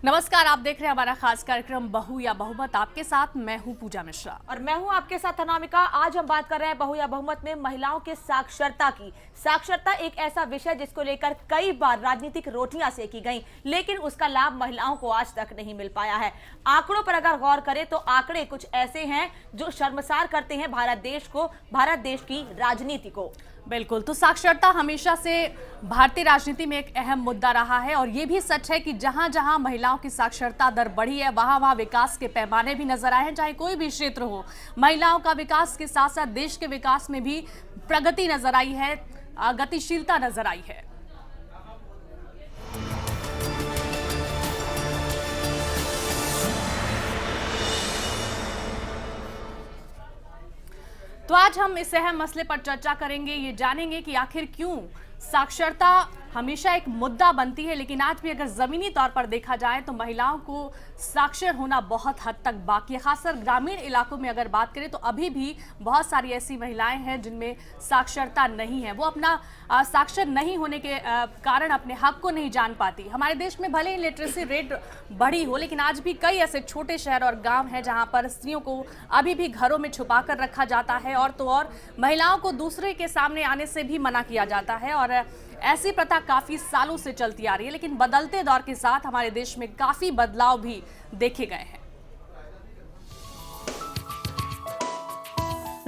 नमस्कार, आप देख रहे हैं हमारा खास कार्यक्रम बहू या बहुमत। आपके साथ मैं हूं पूजा मिश्रा और मैं हूं आपके साथ अनामिका। आज हम बात कर रहे हैं बहू या बहुमत में महिलाओं के साक्षरता की। साक्षरता एक ऐसा विषय जिसको लेकर कई बार राजनीतिक रोटियां सेकी गई, लेकिन उसका लाभ महिलाओं को आज तक नहीं मिल पाया है। आंकड़ों पर अगर गौर करें तो आंकड़े कुछ ऐसे हैं जो शर्मसार करते हैं भारत देश को, भारत देश की राजनीति को। बिल्कुल, तो साक्षरता हमेशा से भारतीय राजनीति में एक अहम मुद्दा रहा है और ये भी सच है कि जहां जहां महिलाओं की साक्षरता दर बढ़ी है वहां वहां विकास के पैमाने भी नजर आए हैं। चाहे कोई भी क्षेत्र हो, महिलाओं का विकास के साथ साथ देश के विकास में भी प्रगति नजर आई है, गतिशीलता नजर आई है। तो आज हम इस अहम मसले पर चर्चा करेंगे, ये जानेंगे कि आखिर क्यों साक्षरता हमेशा एक मुद्दा बनती है, लेकिन आज भी अगर जमीनी तौर पर देखा जाए तो महिलाओं को साक्षर होना बहुत हद तक बाकी है। खासकर ग्रामीण इलाकों में अगर बात करें तो अभी भी बहुत सारी ऐसी महिलाएं हैं जिनमें साक्षरता नहीं है। वो अपना साक्षर नहीं होने के कारण अपने हक को नहीं जान पाती। हमारे देश में भले ही लिटरेसी रेट बढ़ी हो, लेकिन आज भी कई ऐसे छोटे शहर और गाँव हैं जहाँ पर स्त्रियों को अभी भी घरों में छुपा कर रखा जाता है और तो और महिलाओं को दूसरे के सामने आने से भी मना किया जाता है। और ऐसी प्रथा काफी सालों से चलती आ रही है, लेकिन बदलते दौर के साथ हमारे देश में काफी बदलाव भी देखे गए हैं।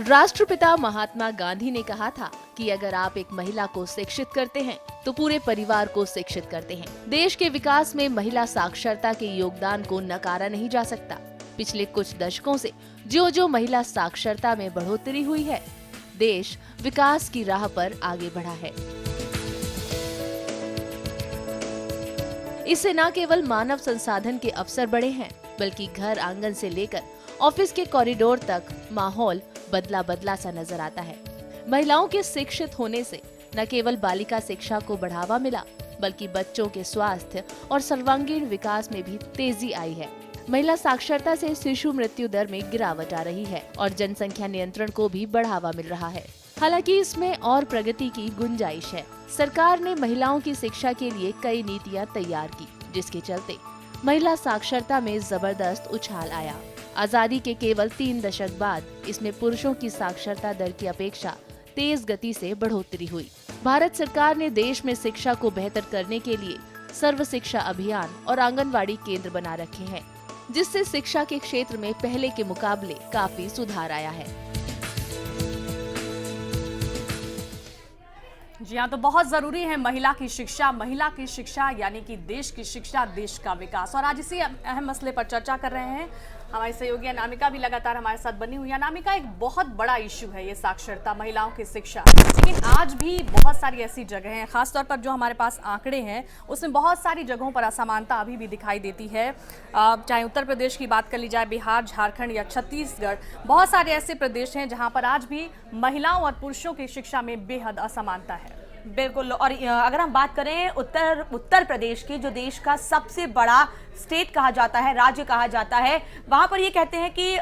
राष्ट्रपिता महात्मा गांधी ने कहा था कि अगर आप एक महिला को शिक्षित करते हैं तो पूरे परिवार को शिक्षित करते हैं। देश के विकास में महिला साक्षरता के योगदान को नकारा नहीं जा सकता। पिछले कुछ दशकों से जो महिला साक्षरता में बढ़ोतरी हुई है, देश विकास की राह पर आगे बढ़ा है। इससे न केवल मानव संसाधन के अवसर बढ़े हैं, बल्कि घर आंगन से लेकर ऑफिस के कॉरिडोर तक माहौल बदला सा नजर आता है। महिलाओं के शिक्षित होने से न केवल बालिका शिक्षा को बढ़ावा मिला, बल्कि बच्चों के स्वास्थ्य और सर्वांगीण विकास में भी तेजी आई है। महिला साक्षरता से शिशु मृत्यु दर में गिरावट आ रही है और जनसंख्या नियंत्रण को भी बढ़ावा मिल रहा है। हालांकि इसमें और प्रगति की गुंजाइश है। सरकार ने महिलाओं की शिक्षा के लिए कई नीतियां तैयार की, जिसके चलते महिला साक्षरता में जबरदस्त उछाल आया। आजादी के केवल 3 दशक बाद इसमें पुरुषों की साक्षरता दर की अपेक्षा तेज गति से बढ़ोतरी हुई। भारत सरकार ने देश में शिक्षा को बेहतर करने के लिए सर्व शिक्षा अभियान और आंगनवाड़ी केंद्र बना रखे हैं, जिससे शिक्षा के क्षेत्र में पहले के मुकाबले काफी सुधार आया है। जी हाँ, तो बहुत जरूरी है महिला की शिक्षा यानी कि देश की शिक्षा, देश का विकास। और आज इसी अहम मसले पर चर्चा कर रहे हैं। हमारी सहयोगी अनामिका भी लगातार हमारे साथ बनी हुई है। अनामिका, एक बहुत बड़ा इश्यू है ये साक्षरता, महिलाओं की शिक्षा, लेकिन आज भी बहुत सारी ऐसी जगह हैं, खासतौर पर जो हमारे पास आंकड़े हैं उसमें बहुत सारी जगहों पर असमानता अभी भी दिखाई देती है। चाहे उत्तर प्रदेश की बात कर ली जाए, बिहार, झारखंड या छत्तीसगढ़, बहुत सारे ऐसे प्रदेश हैं जहाँ पर आज भी महिलाओं और पुरुषों की शिक्षा में बेहद असमानता है। बिल्कुल। और अगर हम बात करें उत्तर प्रदेश की, जो देश का सबसे बड़ा स्टेट कहा जाता है, राज्य कहा जाता है, वहां पर ये कहते हैं कि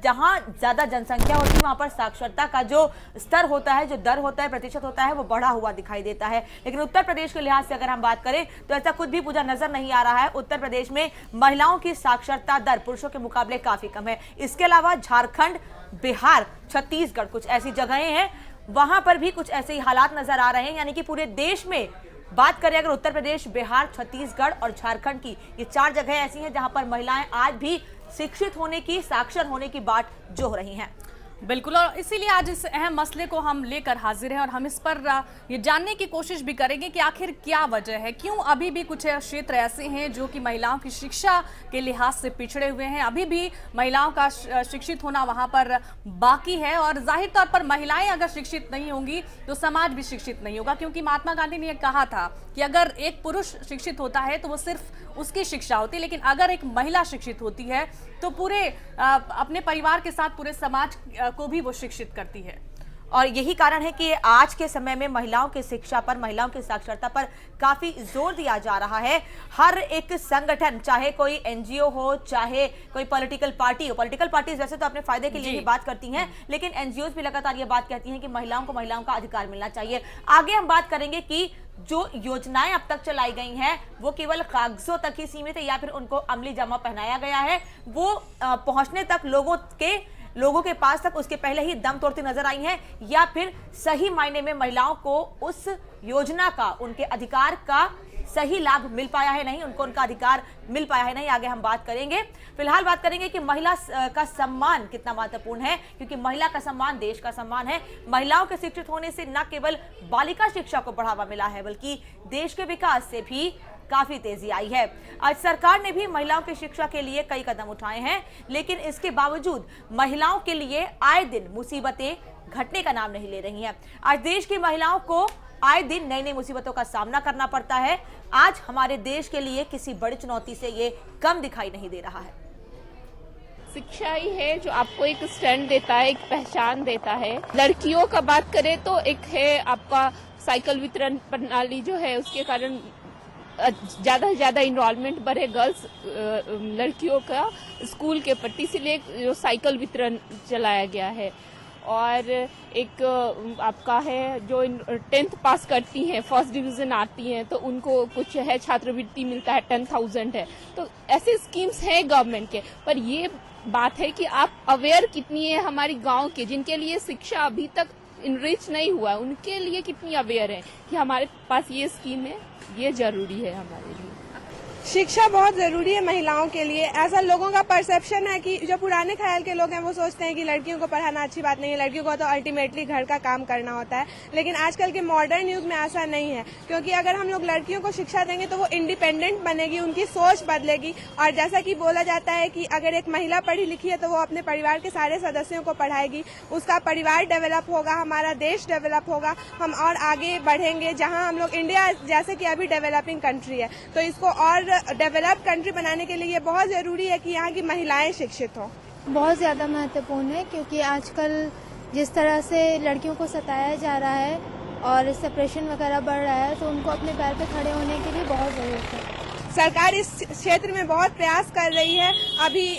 जहां ज्यादा जनसंख्या होती है वहां पर साक्षरता का जो स्तर होता है, जो दर होता है, प्रतिशत होता है, वो बढ़ा हुआ दिखाई देता है। लेकिन उत्तर प्रदेश के लिहाज से अगर हम बात करें तो ऐसा कुछ भी पूजा नजर नहीं आ रहा है। उत्तर प्रदेश में महिलाओं की साक्षरता दर पुरुषों के मुकाबले काफी कम है। इसके अलावा झारखंड, बिहार, छत्तीसगढ़, कुछ ऐसी जगहें हैं वहां पर भी कुछ ऐसे ही हालात नजर आ रहे हैं। यानी कि पूरे देश में बात करें अगर उत्तर प्रदेश, बिहार, छत्तीसगढ़ और झारखंड की, ये 4 जगह ऐसी हैं जहां पर महिलाएं आज भी शिक्षित होने की, साक्षर होने की बाट जोह रही हैं। बिल्कुल, और इसीलिए आज इस अहम मसले को हम लेकर हाजिर हैं और हम इस पर ये जानने की कोशिश भी करेंगे कि आखिर क्या वजह है, क्यों अभी भी कुछ क्षेत्र ऐसे हैं जो कि महिलाओं की शिक्षा के लिहाज से पिछड़े हुए हैं। अभी भी महिलाओं का शिक्षित होना वहां पर बाकी है और जाहिर तौर पर महिलाएं अगर शिक्षित नहीं होंगी तो समाज भी शिक्षित नहीं होगा, क्योंकि महात्मा गांधी ने कहा था कि अगर एक पुरुष शिक्षित होता है तो वो सिर्फ उसकी शिक्षा होती है, लेकिन अगर एक महिला शिक्षित होती है तो पूरे अपने परिवार के साथ पूरे समाज को भी वो शिक्षित करती है। और यही कारण है कि आज के समय में महिलाओं की शिक्षा पर, महिलाओं की साक्षरता पर काफी जोर दिया जा रहा है। हर एक संगठन, चाहे कोई एनजीओ हो, चाहे कोई पॉलिटिकल पार्टी हो, पॉलिटिकल पार्टीज वैसे तो अपने फायदे के लिए ही बात करती हैं, लेकिन एनजीओ भी लगातार ये बात कहती हैं कि महिलाओं को महिलाओं का अधिकार मिलना चाहिए। आगे हम बात करेंगे कि जो योजनाएं अब तक चलाई गई हैं वो केवल कागजों तक ही सीमित है या फिर उनको अमली जामा पहनाया गया है, वो पहुंचने तक लोगों के पास तक उसके पहले ही दम तोड़ती नजर आई हैं, या फिर सही मायने में महिलाओं को उस योजना का, उनके अधिकार का सही लाभ मिल पाया है नहीं, उनको उनका अधिकार मिल पाया है नहीं। आगे हम बात करेंगे। फिलहाल बात करेंगे कि महिला का सम्मान कितना महत्वपूर्ण है, क्योंकि महिला का सम्मान देश का सम्मान है। महिलाओं के शिक्षित होने से न केवल बालिका शिक्षा को बढ़ावा मिला है बल्कि देश के विकास से भी काफी तेजी आई है। आज सरकार ने भी महिलाओं की शिक्षा के लिए कई कदम उठाए हैं, लेकिन इसके बावजूद महिलाओं के लिए आए दिन मुसीबतें घटने का नाम नहीं ले रही हैं। आज देश की महिलाओं को आए दिन नई नई मुसीबतों का सामना करना पड़ता है। आज हमारे देश के लिए किसी बड़ी चुनौती से ये कम दिखाई नहीं दे रहा है। शिक्षा ही है जो आपको एक स्टैंड देता है, एक पहचान देता है। लड़कियों का बात करें तो एक है आपका साइकिल वितरण प्रणाली जो है, उसके कारण ज्यादा से ज्यादा इनरोलमेंट बढ़े गर्ल्स लड़कियों का स्कूल के प्रति, इसलिए जो साइकिल वितरण चलाया गया है। और एक आपका है जो 10th पास करती हैं, फर्स्ट डिवीजन आती हैं, तो उनको कुछ है छात्रवृत्ति मिलता है, 10,000 है। तो ऐसे स्कीम्स हैं गवर्नमेंट के, पर ये बात है कि आप अवेयर कितनी है हमारी गांव के, जिनके लिए शिक्षा अभी तक इनरिच नहीं हुआ, उनके लिए कितनी अवेयर है कि हमारे पास ये स्कीम है, ये जरूरी है हमारे लिए। शिक्षा बहुत जरूरी है महिलाओं के लिए। ऐसा लोगों का परसेप्शन है कि जो पुराने ख्याल के लोग हैं वो सोचते हैं कि लड़कियों को पढ़ाना अच्छी बात नहीं है, लड़कियों को तो अल्टीमेटली घर का काम करना होता है। लेकिन आजकल के मॉडर्न युग में ऐसा नहीं है, क्योंकि अगर हम लोग लड़कियों को शिक्षा देंगे तो वो इंडिपेंडेंट बनेगी, उनकी सोच बदलेगी। और जैसा कि बोला जाता है कि अगर एक महिला पढ़ी लिखी है तो वो अपने परिवार के सारे सदस्यों को पढ़ाएगी, उसका परिवार डेवलप होगा, हमारा देश डेवलप होगा, हम और आगे बढ़ेंगे। जहाँ हम लोग इंडिया जैसे कि अभी डेवलपिंग कंट्री है, तो इसको और डेवलप कंट्री बनाने के लिए ये बहुत जरूरी है कि यहाँ की महिलाएं शिक्षित हों। बहुत ज़्यादा महत्वपूर्ण है, क्योंकि आजकल जिस तरह से लड़कियों को सताया जा रहा है और सेपरेशन वगैरह बढ़ रहा है, तो उनको अपने पैर पे खड़े होने के लिए बहुत ज़रूरत है। सरकार इस क्षेत्र में बहुत प्रयास कर रही है। अभी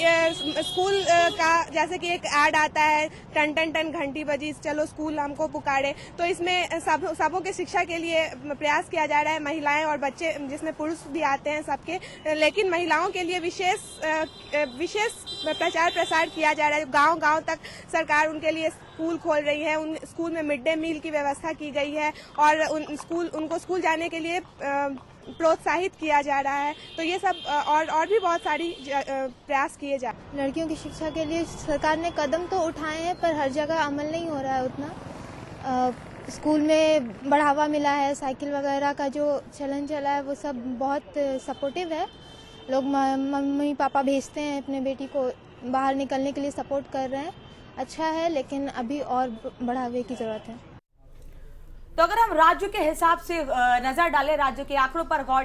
स्कूल का जैसे कि एक ऐड आता है, टन टन टन घंटी बजी, चलो स्कूल हमको पुकारे, तो इसमें सबों के शिक्षा के लिए प्रयास किया जा रहा है। महिलाएं और बच्चे, जिसमें पुरुष भी आते हैं सबके, लेकिन महिलाओं के लिए विशेष प्रचार प्रसार किया जा रहा है। गांव-गांव तक सरकार उनके लिए स्कूल खोल रही है, उन स्कूल में मिड डे मील की व्यवस्था की गई है और उनको स्कूल जाने के लिए प्रोत्साहित किया जा रहा है। तो ये सब और भी बहुत सारी प्रयास किए जा रहे हैं। लड़कियों की शिक्षा के लिए सरकार ने कदम तो उठाए हैं, पर हर जगह अमल नहीं हो रहा है उतना। स्कूल में बढ़ावा मिला है, साइकिल वगैरह का जो चलन चला है वो सब बहुत सपोर्टिव है। लोग मम्मी पापा भेजते हैं अपने बेटी को बाहर निकलने के लिए, सपोर्ट कर रहे हैं, अच्छा है, लेकिन अभी और बढ़ावे की जरूरत है। तो अगर हम राज्य के हिसाब से नजर डालें, राज्य के आंकड़ों पर गौर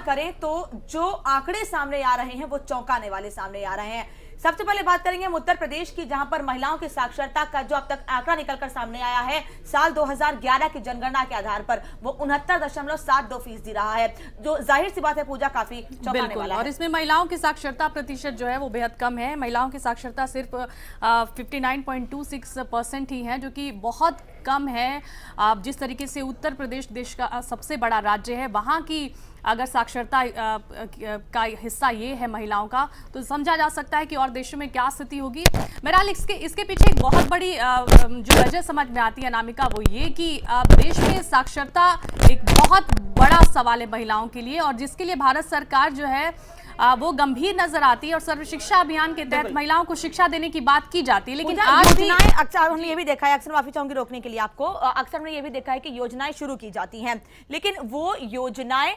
करें, तो जो आंकड़े सामने आ रहे हैं वो चौंकाने वाले सामने आ रहे हैं। सबसे पहले बात करेंगे हम उत्तर प्रदेश की, जहां पर महिलाओं की साक्षरता का जो अब तक आंकड़ा निकलकर सामने आया है साल 2011 की जनगणना के आधार पर, वो 69.72% रहा है, जो जाहिर सी बात है पूजा काफी चौंकाने वाला है। और इसमें महिलाओं की साक्षरता प्रतिशत जो है वो बेहद कम है। महिलाओं की साक्षरता सिर्फ 59.26% ही है, जो कि बहुत कम है। जिस तरीके से उत्तर प्रदेश देश का सबसे बड़ा राज्य है, वहां की अगर साक्षरता का हिस्सा ये है महिलाओं का, तो समझा जा सकता है कि और देशों में क्या स्थिति होगी। मेरा इसके पीछे एक बहुत बड़ी जो वजह समझ में आती है अनामिका, वो ये कि देश में साक्षरता एक बहुत बड़ा सवाल है महिलाओं के लिए, और जिसके लिए भारत सरकार जो है वो गंभीर नजर आती है। और सर्व शिक्षा अभियान के तहत महिलाओं को शिक्षा देने की बात की जाती है, लेकिन आज भी अक्सर हमने ये भी देखा है, अक्सर माफी चाहूंगी रोकने के लिए आपको, अक्सर हमने ये भी देखा है कि योजनाएं शुरू की जाती हैं, लेकिन वो योजनाएं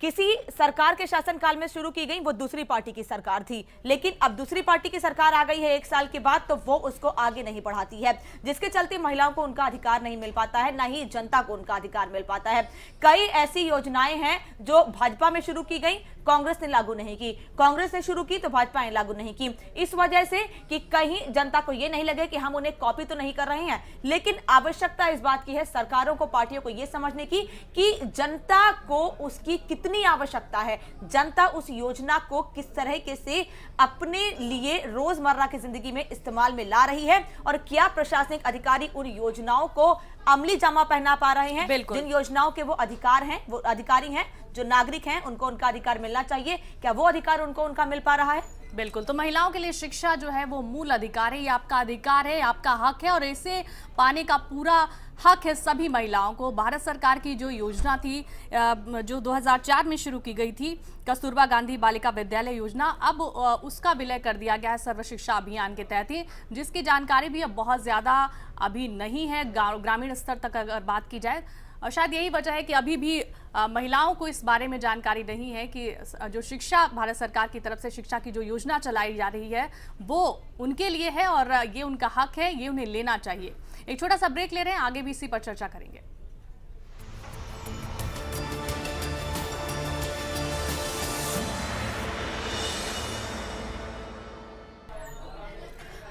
किसी सरकार के शासनकाल में शुरू की गई, वो दूसरी पार्टी की सरकार थी, लेकिन अब दूसरी पार्टी की सरकार आ गई है 1 साल के बाद, तो वो उसको आगे नहीं बढ़ाती है, जिसके चलते महिलाओं को उनका अधिकार नहीं मिल पाता है, ना ही जनता को उनका अधिकार मिल पाता है। कई ऐसी योजनाएं हैं जो भाजपा में शुरू की गई, कांग्रेस ने लागू नहीं की, कांग्रेस ने शुरू की तो भाजपा ने लागू नहीं की, इस वजह से कि कहीं जनता को यह नहीं लगे कि हम उन्हें कॉपी तो नहीं कर रहे हैं। लेकिन आवश्यकता इस बात की है सरकारों को, पार्टियों को यह समझने की कि जनता को उसकी कितनी आवश्यकता है, जनता उस योजना को किस तरह से अपने लिए रोजमर्रा की जिंदगी में इस्तेमाल में ला रही है और क्या प्रशासनिक अधिकारी उन योजनाओं को अमली जामा पहना पा रहे हैं। जिन योजनाओं के वो अधिकार हैं, वो अधिकारी हैं, जो नागरिक हैं, उनको उनका अधिकार मिलना चाहिए, क्या वो अधिकार उनको उनका मिल पा रहा है? बिल्कुल। तो महिलाओं के लिए शिक्षा जो है वो मूल अधिकार है, ये आपका अधिकार है, आपका हक है और इसे पाने का पूरा हक है सभी महिलाओं को। भारत सरकार की जो योजना थी जो 2004 में शुरू की गई थी, कस्तूरबा गांधी बालिका विद्यालय योजना, अब उसका विलय कर दिया गया है सर्व शिक्षा अभियान के तहत ही, जिसकी जानकारी भी अब बहुत ज़्यादा अभी नहीं है ग्रामीण स्तर तक अगर बात की जाए। और शायद यही वजह है कि अभी भी महिलाओं को इस बारे में जानकारी नहीं है कि जो शिक्षा भारत सरकार की तरफ से शिक्षा की जो योजना चलाई जा रही है वो उनके लिए है और ये उनका हक है, ये उन्हें लेना चाहिए। एक छोटा सा ब्रेक ले रहे हैं, आगे भी इसी पर चर्चा करेंगे।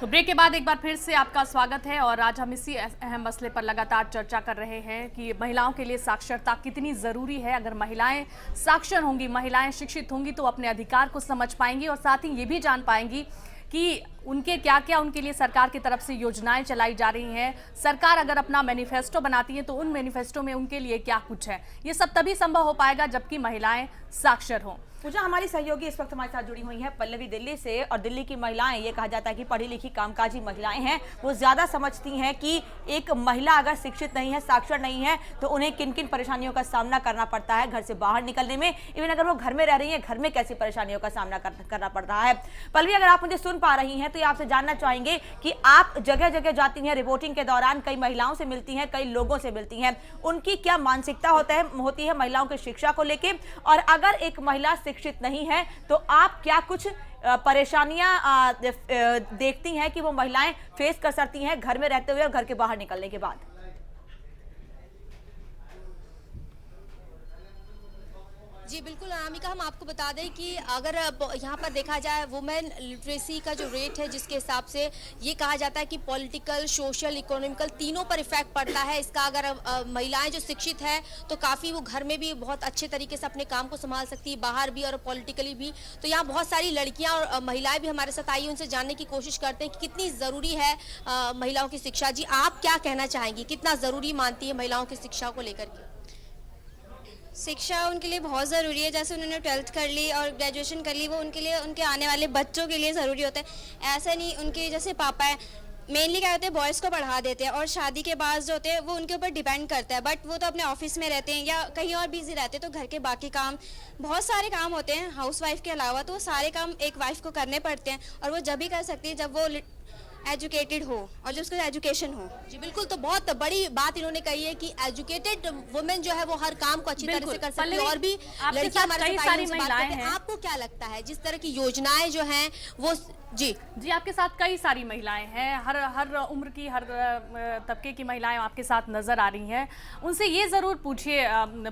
तो ब्रेक के बाद एक बार फिर से आपका स्वागत है और आज हम इसी अहम मसले पर लगातार चर्चा कर रहे हैं कि महिलाओं के लिए साक्षरता कितनी ज़रूरी है। अगर महिलाएं साक्षर होंगी, महिलाएं शिक्षित होंगी तो अपने अधिकार को समझ पाएंगी और साथ ही ये भी जान पाएंगी कि उनके क्या क्या उनके लिए सरकार की तरफ से योजनाएं चलाई जा रही हैं। सरकार अगर अपना मैनिफेस्टो बनाती है तो उन मैनिफेस्टो में उनके लिए क्या कुछ है, ये सब तभी संभव हो पाएगा जबकि महिलाएं साक्षर हों। पूजा, हमारी सहयोगी इस वक्त हमारे साथ जुड़ी हुई है पल्लवी दिल्ली से, और दिल्ली की महिलाएं, ये कहा जाता है कि पढ़ी लिखी कामकाजी महिलाएं हैं, वो ज्यादा समझती हैं कि एक महिला अगर शिक्षित नहीं है, साक्षर नहीं है तो उन्हें किन किन परेशानियों का सामना करना पड़ता है घर से बाहर निकलने में। इवन अगर वो घर में रह रही है, घर में कैसी परेशानियों का सामना करना पड़ रहा है। पल्लवी, अगर आप मुझे सुन पा रही हैं तो ये आपसे जानना चाहेंगे कि आप जगह जगह जाती हैं, रिपोर्टिंग के दौरान कई महिलाओं से मिलती हैं, कई लोगों से मिलती हैं, उनकी क्या मानसिकता होती है महिलाओं की शिक्षा को लेकर, और अगर एक महिला शिक्षित नहीं है तो आप क्या कुछ परेशानियां देखती हैं कि वो महिलाएं फेस कर सकती हैं घर में रहते हुए और घर के बाहर निकलने के बाद? जी बिल्कुल अनामिका, हम आपको बता दें कि अगर यहाँ पर देखा जाए वुमेन लिटरेसी का जो रेट है, जिसके हिसाब से ये कहा जाता है कि पॉलिटिकल, सोशल, इकोनॉमिकल तीनों पर इफेक्ट पड़ता है इसका। अगर महिलाएं जो शिक्षित है तो काफ़ी वो घर में भी बहुत अच्छे तरीके से अपने काम को संभाल सकती है, बाहर भी और पॉलिटिकली भी। तो यहाँ बहुत सारी लड़कियाँ और महिलाएं भी हमारे साथ आई, उनसे जानने की कोशिश करते हैं कि कितनी ज़रूरी है महिलाओं की शिक्षा। जी, आप क्या कहना चाहेंगी, कितना ज़रूरी मानती है महिलाओं की शिक्षा को लेकर के? शिक्षा उनके लिए बहुत ज़रूरी है। जैसे उन्होंने 12th कर ली और ग्रेजुएशन कर ली, वो उनके लिए, उनके आने वाले बच्चों के लिए ज़रूरी होता है। ऐसा नहीं, उनके जैसे पापा है मेनली क्या होते हैं, बॉयज़ को पढ़ा देते हैं और शादी के बाद जो होते हैं वो उनके ऊपर डिपेंड करता है। बट वो तो अपने ऑफिस में रहते हैं या कहीं और बिजी रहते हैं, तो घर के बाकी काम, बहुत सारे काम होते हैं हाउस वाइफ के अलावा, तो वो सारे काम एक वाइफ को करने पड़ते हैं और वो जब भी कर सकती है जब वो एजुकेटेड हो और जब उसको एजुकेशन हो। जी बिल्कुल, तो बहुत बड़ी बात इन्होंने कही है कि एजुकेटेड वुमेन जो है वो हर काम को अच्छी तरह से कर सकती है। और भी लड़कियां हमारे साथ आई, महिलाएं हैं, आपको क्या लगता है जिस तरह की योजनाएं जो हैं वो? जी आपके साथ कई सारी महिलाएं हैं, हर उम्र की, हर तबके की महिलाएं आपके साथ नजर आ रही हैं। उनसे ये जरूर पूछिए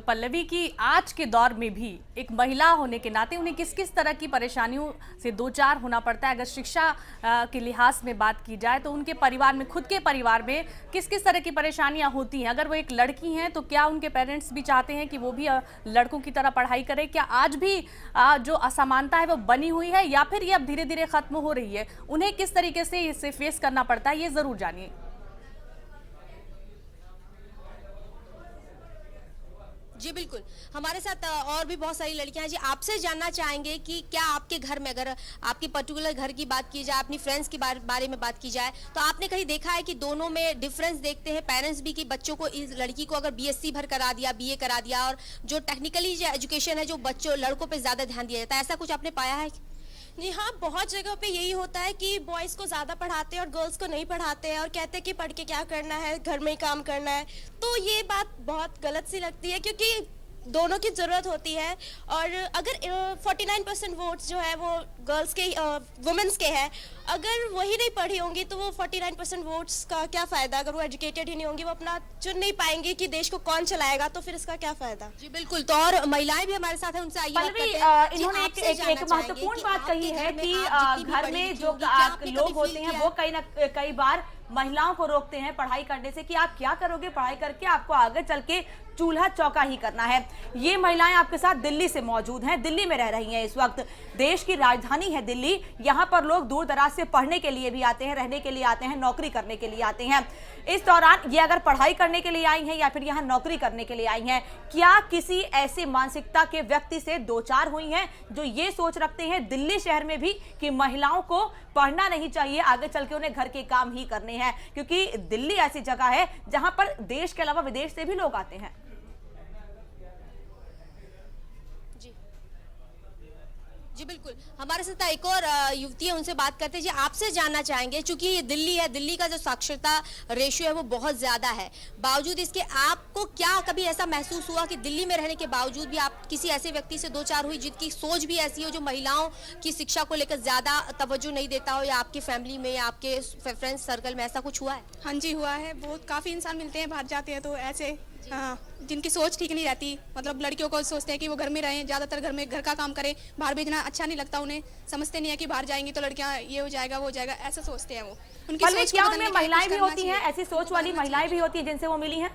पल्लवी कि आज के दौर में भी एक महिला होने के नाते उन्हें किस किस तरह की परेशानियों से दो चार होना पड़ता है। अगर शिक्षा के लिहाज में बात की जाए तो उनके परिवार में, खुद के परिवार में किस किस तरह की परेशानियां होती हैं। अगर वो एक लड़की हैं तो क्या उनके पेरेंट्स भी चाहते हैं कि वो भी लड़कों की तरह पढ़ाई करें? क्या आज भी जो असमानता है वो बनी हुई है या फिर ये अब धीरे धीरे खत्म हो रही है? उन्हें किस तरीके से इसे फेस करना पड़ता है, ये जरूर जानिए। जी बिल्कुल, हमारे साथ और भी बहुत सारी लड़कियां हैं। जी, आपसे जानना चाहेंगे कि क्या आपके घर में, अगर आपकी पर्टिकुलर घर की बात की जाए, अपनी फ्रेंड्स के बारे में बात की जाए, तो आपने कहीं देखा है कि दोनों में डिफरेंस देखते हैं पेरेंट्स भी कि बच्चों को, इस लड़की को अगर बीएससी भर करा दिया, बीए करा दिया, और जो टेक्निकली जो एजुकेशन है जो बच्चों लड़कों पर ज़्यादा ध्यान दिया जाता है, ऐसा कुछ आपने पाया है? जी हाँ, बहुत जगह पे यही होता है कि बॉयज़ को ज़्यादा पढ़ाते हैं और गर्ल्स को नहीं पढ़ाते हैं और कहते हैं कि पढ़ के क्या करना है, घर में ही काम करना है। तो ये बात बहुत गलत सी लगती है क्योंकि दोनों की ज़रूरत होती है। और अगर 49% वोट्स जो है वो गर्ल्स के वुमेन्स के हैं, अगर वही नहीं पढ़ी होंगी तो वो 49% वोट्स का क्या फ़ायदा। अगर वो एजुकेटेड ही नहीं होंगी, वो अपना चुन नहीं पाएंगी कि देश को कौन चलाएगा, तो फिर इसका क्या फ़ायदा। जी बिल्कुल। तो और महिलाएं भी हमारे साथ हैं, उनसे आइए बात पल्लवी, करते हैं। जी, इन्होंने आपसे एक जानना महत्वपूर्ण चाहेंगे बात कि कही आपके है घर में कि आप जितनी भी घर पढ़ी में लिखी जो होंगी, क्या आपने लोग कभी होते feel हैं किया वो कई बार महिलाओं को रोकते हैं पढ़ाई करने से कि आप क्या करोगे पढ़ाई करके, आपको आगे चल के चूल्हा चौका ही करना है। ये महिलाएं आपके साथ दिल्ली से मौजूद हैं, दिल्ली में रह रही हैं इस वक्त। देश की राजधानी है दिल्ली, यहाँ पर लोग दूर दराज से पढ़ने के लिए भी आते हैं, रहने के लिए आते हैं, नौकरी करने के लिए आते हैं। इस दौरान ये अगर पढ़ाई करने के लिए आई हैं या फिर यहाँ नौकरी करने के लिए आई हैं, क्या किसी ऐसी मानसिकता के व्यक्ति से दो चार हुई हैं जो ये सोच रखते हैं दिल्ली शहर में भी कि महिलाओं को पढ़ना नहीं चाहिए, आगे चल के उन्हें घर के काम ही करने हैं? क्योंकि दिल्ली ऐसी जगह है जहां पर देश के अलावा विदेश से भी लोग आते हैं। जी बिल्कुल। हमारे साथ एक और युवती है, उनसे बात करते हैं। जी, आपसे जानना चाहेंगे, चूंकि ये दिल्ली है, दिल्ली का जो साक्षरता रेशियो है वो बहुत ज्यादा है, बावजूद इसके आपको क्या कभी ऐसा महसूस हुआ कि दिल्ली में रहने के बावजूद भी आप किसी ऐसे व्यक्ति से दो चार हुई जिनकी सोच भी ऐसी हो, जो महिलाओं की शिक्षा को लेकर ज्यादा तवज्जो नहीं देता हो, या आपकी फैमिली में या आपके फ्रेंड्स सर्कल में ऐसा कुछ हुआ है? हाँ जी, हुआ है। बहुत काफ़ी इंसान मिलते हैं, बाहर जाते हैं तो ऐसे, हाँ, जिनकी सोच ठीक नहीं रहती। मतलब लड़कियों को सोचते हैं कि वो घर में रहें, ज़्यादातर घर में घर का काम करें, बाहर भेजना अच्छा नहीं लगता उन्हें। समझते नहीं है कि बाहर जाएंगी तो लड़कियां ये हो जाएगा वो हो जाएगा, ऐसा सोचते हैं वो। उनकी सोच क्या को उनमें बदलने का महिलाएं कुछ भी करना होती हैं, चाहिए। ऐसी सोच वाली महिलाएं भी होती हैं जिनसे वो मिली हैं?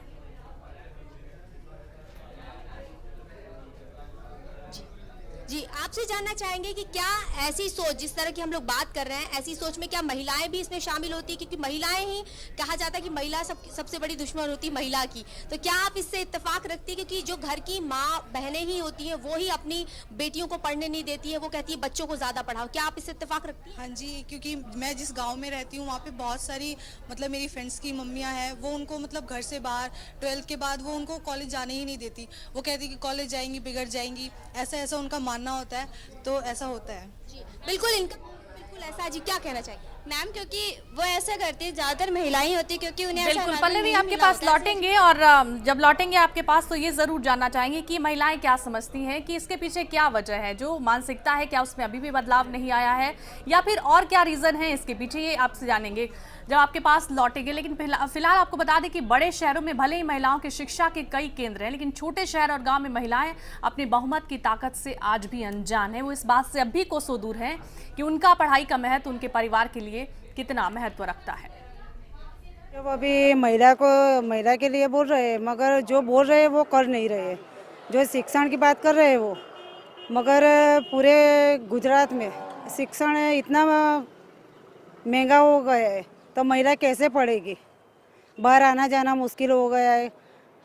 जी, आपसे जानना चाहेंगे कि क्या ऐसी सोच, जिस तरह की हम लोग बात कर रहे हैं, ऐसी सोच में क्या महिलाएं भी इसमें शामिल होती है? क्योंकि महिलाएं ही, कहा जाता है कि महिला सबसे बड़ी दुश्मन होती है महिला की। तो क्या आप इससे इत्तेफाक रखती है? क्योंकि जो घर की माँ बहनें ही होती हैं वो ही अपनी बेटियों को पढ़ने नहीं देती है, वो कहती है बच्चों को ज्यादा पढ़ाओ। क्या आप इससे इत्तेफाक रखती हैं? हाँ जी, क्योंकि मैं जिस गांव में रहती हूँ वहाँ पे बहुत सारी मतलब मेरी फ्रेंड्स की मम्मियाँ हैं, वो उनको मतलब घर से बाहर 12th के बाद वो उनको कॉलेज जाने ही नहीं देती। वो कहती कि कॉलेज जाएंगी बिगड़ जाएंगी, ऐसा ऐसा उनका मानना होता है, तो ऐसा होता है। जी बिल्कुल, इनका बिल्कुल ऐसा। जी, क्या कहना चाहिए मैम? क्योंकि वो ऐसा करती है, ज़्यादातर महिलाएं ही होती है, क्योंकि उन्हें ऐसा बिल्कुल। environment पल्लवी, नहीं आपके मिला पास होता है। लौटेंगे, और जब लौटेंगे आपके पास तो ये जरूर जानना चाहेंगे कि महिलाएं क्या समझती हैं कि इसके पीछे क्या वजह है, जो मानसिकता है क्या उसमें अभी भी बदलाव नहीं आया है, या फिर और क्या रीजन है इसके पीछे, ये आपसे जानेंगे जब आपके पास लौटेंगे। लेकिन फिलहाल आपको बता दें कि बड़े शहरों में भले ही महिलाओं की शिक्षा के कई केंद्र हैं, लेकिन छोटे शहर और गांव में महिलाएं अपनी बहुमत की ताकत से आज भी अनजान है। वो इस बात से अब भी कोसों दूर हैं कि उनका पढ़ाई का महत्व उनके परिवार के लिए कितना महत्व रखता है। जब अभी महिला के लिए बोल रहे हैं, मगर जो बोल रहे हैं वो कर नहीं रहे। जो शिक्षण की बात कर रहे हैं वो, मगर पूरे गुजरात में शिक्षण इतना महंगा हो गया है तो महिला कैसे पढ़ेगी? बाहर आना जाना मुश्किल हो गया है,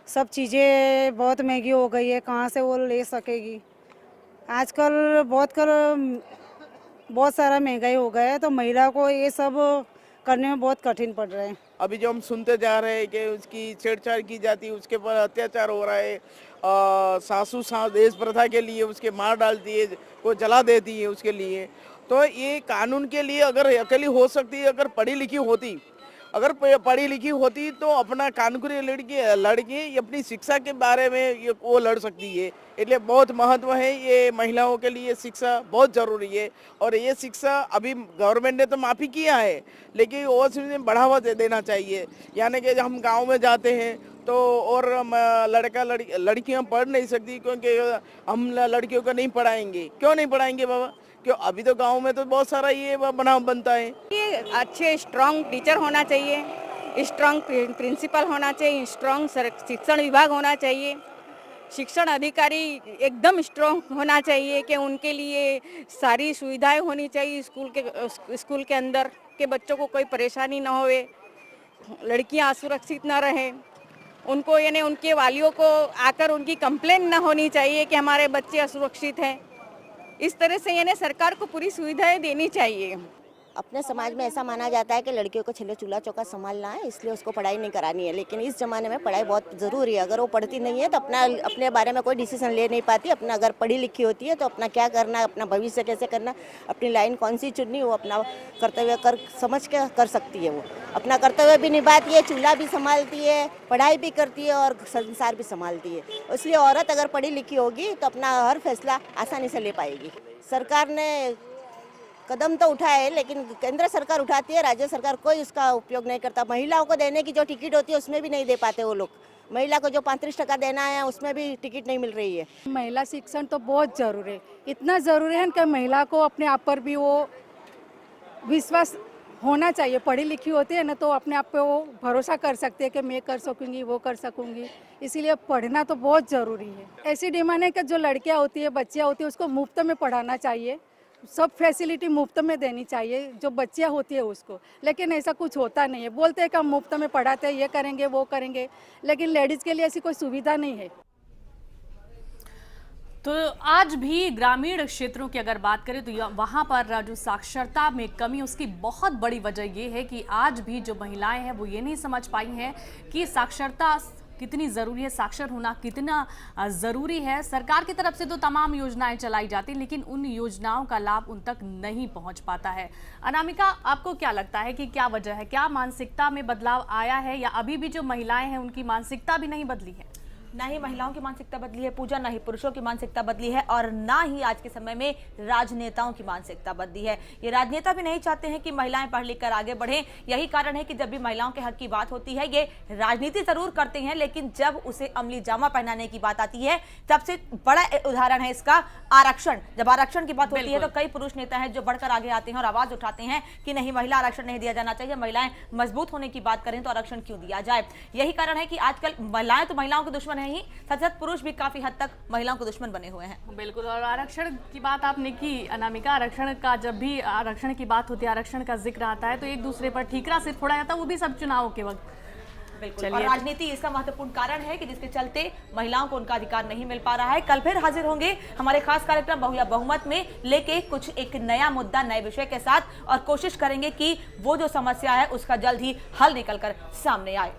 सब चीज़ें बहुत महंगी हो गई है, कहाँ से वो ले सकेगी? आजकल बहुत सारा महंगाई हो गया है, तो महिला को ये सब करने में बहुत कठिन पड़ रहा है। अभी जो हम सुनते जा रहे हैं कि उसकी छेड़छाड़ की जाती है, उसके पर अत्याचार हो रहा है, सासू देश प्रथा के लिए उसके मार डालती है, को जला देती है उसके लिए। तो ये कानून के लिए अगर अकेली हो सकती है, अगर पढ़ी लिखी होती तो अपना कानूनी लड़की अपनी शिक्षा के बारे में वो लड़ सकती है। इसलिए बहुत महत्व है ये महिलाओं के लिए, शिक्षा बहुत ज़रूरी है। और ये शिक्षा अभी गवर्नमेंट ने तो माफ़ी किया है, लेकिन वो बढ़ावा देना चाहिए। यानी कि जब हम गांव में जाते हैं तो और लड़कियां पढ़ नहीं सकती, क्योंकि हम लड़कियों को नहीं पढ़ाएंगे। क्यों नहीं पढ़ाएंगे बाबा? क्यों? अभी तो गांव में तो बहुत सारा ये बनता है। ये अच्छे स्ट्रांग टीचर होना चाहिए, स्ट्रांग प्रिंसिपल होना चाहिए, स्ट्रांग शिक्षण विभाग होना चाहिए, शिक्षण अधिकारी एकदम स्ट्रांग होना चाहिए कि उनके लिए सारी सुविधाएं होनी चाहिए स्कूल के अंदर, के बच्चों को कोई परेशानी ना होवे, लड़कियां असुरक्षित ना रहें, उनको यानी उनके वालियों को आकर उनकी कंप्लेन ना होनी चाहिए कि हमारे बच्चे असुरक्षित हैं। इस तरह से यानी सरकार को पूरी सुविधाएं देनी चाहिए। अपने समाज में ऐसा माना जाता है कि लड़कियों को छल्ले चूल्हा चौका संभालना है, इसलिए उसको पढ़ाई नहीं करानी है। लेकिन इस ज़माने में पढ़ाई बहुत ज़रूरी है। अगर वो पढ़ती नहीं है तो अपने बारे में कोई डिसीजन ले नहीं पाती। अपना अगर पढ़ी लिखी होती है तो अपना क्या करना है, अपना भविष्य कैसे करना, अपनी लाइन कौन सी चुननी, वो अपना कर्तव्य समझ के कर सकती है। वो अपना कर्तव्य भी निभाती है, चूल्हा भी संभालती है, पढ़ाई भी करती है और संसार भी संभालती है। इसलिए औरत अगर पढ़ी लिखी होगी तो अपना हर फैसला आसानी से ले पाएगी। सरकार ने कदम तो उठाए है, लेकिन केंद्र सरकार उठाती है, राज्य सरकार कोई उसका उपयोग नहीं करता। महिलाओं को देने की जो टिकट होती है उसमें भी नहीं दे पाते वो लोग। महिला को जो 35% देना है उसमें भी टिकट नहीं मिल रही है। महिला शिक्षण तो बहुत जरूरी है, इतना ज़रूरी है कि महिला को अपने आप पर भी वो विश्वास होना चाहिए। पढ़ी लिखी होती है ना तो अपने आप पे वो भरोसा कर सकती है कि मैं कर सकूंगी, वो कर सकूंगी। इसीलिए पढ़ना तो बहुत ज़रूरी है। ऐसी डिमांड है कि जो लड़कियां होती है, बच्चियां होती है, उसको मुफ्त में पढ़ाना चाहिए, सब फैसिलिटी मुफ्त में देनी चाहिए जो बच्चियां होती है उसको। लेकिन ऐसा कुछ होता नहीं है। बोलते हैं कि हम मुफ्त में पढ़ाते हैं, ये करेंगे वो करेंगे, लेकिन लेडीज़ के लिए ऐसी कोई सुविधा नहीं है। तो आज भी ग्रामीण क्षेत्रों की अगर बात करें तो वहाँ पर जो साक्षरता में कमी, उसकी बहुत बड़ी वजह ये है कि आज भी जो महिलाएं हैं वो ये नहीं समझ पाई हैं कि साक्षरता कितनी ज़रूरी है, साक्षर होना कितना ज़रूरी है। सरकार की तरफ से तो तमाम योजनाएं चलाई जाती हैं, लेकिन उन योजनाओं का लाभ उन तक नहीं पहुंच पाता है। अनामिका, आपको क्या लगता है कि क्या वजह है? क्या मानसिकता में बदलाव आया है या अभी भी जो महिलाएं हैं उनकी मानसिकता भी नहीं बदली है? ना ही महिलाओं की मानसिकता बदली है पूजा, ना ही पुरुषों की मानसिकता बदली है, और ना ही आज के समय में राजनेताओं की मानसिकता बदली है। ये राजनेता भी नहीं चाहते हैं कि महिलाएं पढ़ लिख कर आगे बढ़ें। यही कारण है कि जब भी महिलाओं के हक की बात होती है, ये राजनीति जरूर करते हैं, लेकिन जब उसे अमली जामा पहनाने की बात आती है, सबसे बड़ा उदाहरण है इसका आरक्षण। जब आरक्षण की बात होती है तो कई पुरुष नेता हैं जो बढ़कर आगे आते हैं और आवाज उठाते हैं कि नहीं, महिला आरक्षण नहीं दिया जाना चाहिए, महिलाएं मजबूत होने की बात करें तो आरक्षण क्यों दिया जाए। यही कारण है कि आजकल महिलाएं तो महिलाओं के दुश्मन है ही, साथ पुरुष भी काफी हद तक महिलाओं को दुश्मन बने हुए हैं। बिल्कुल। और आरक्षण की बात आपने की अनामिका, आरक्षण का जब भी आरक्षण की बात होती है, आरक्षण का जिक्र आता है तो एक दूसरे पर ठीकरा सिर्फ फोड़ा जाता है, वो भी सब चुनाव के वक्त। बिल्कुल। और राजनीति इसका महत्वपूर्ण कारण है कि जिसके चलते महिलाओं को उनका अधिकार नहीं मिल पा रहा है। कल फिर हाजिर होंगे हमारे खास कार्यक्रम बहु या बहुमत में, लेके कुछ एक नया मुद्दा, नए विषय के साथ, और कोशिश करेंगे कि वो जो समस्या है उसका जल्द ही हल निकल कर सामने आए।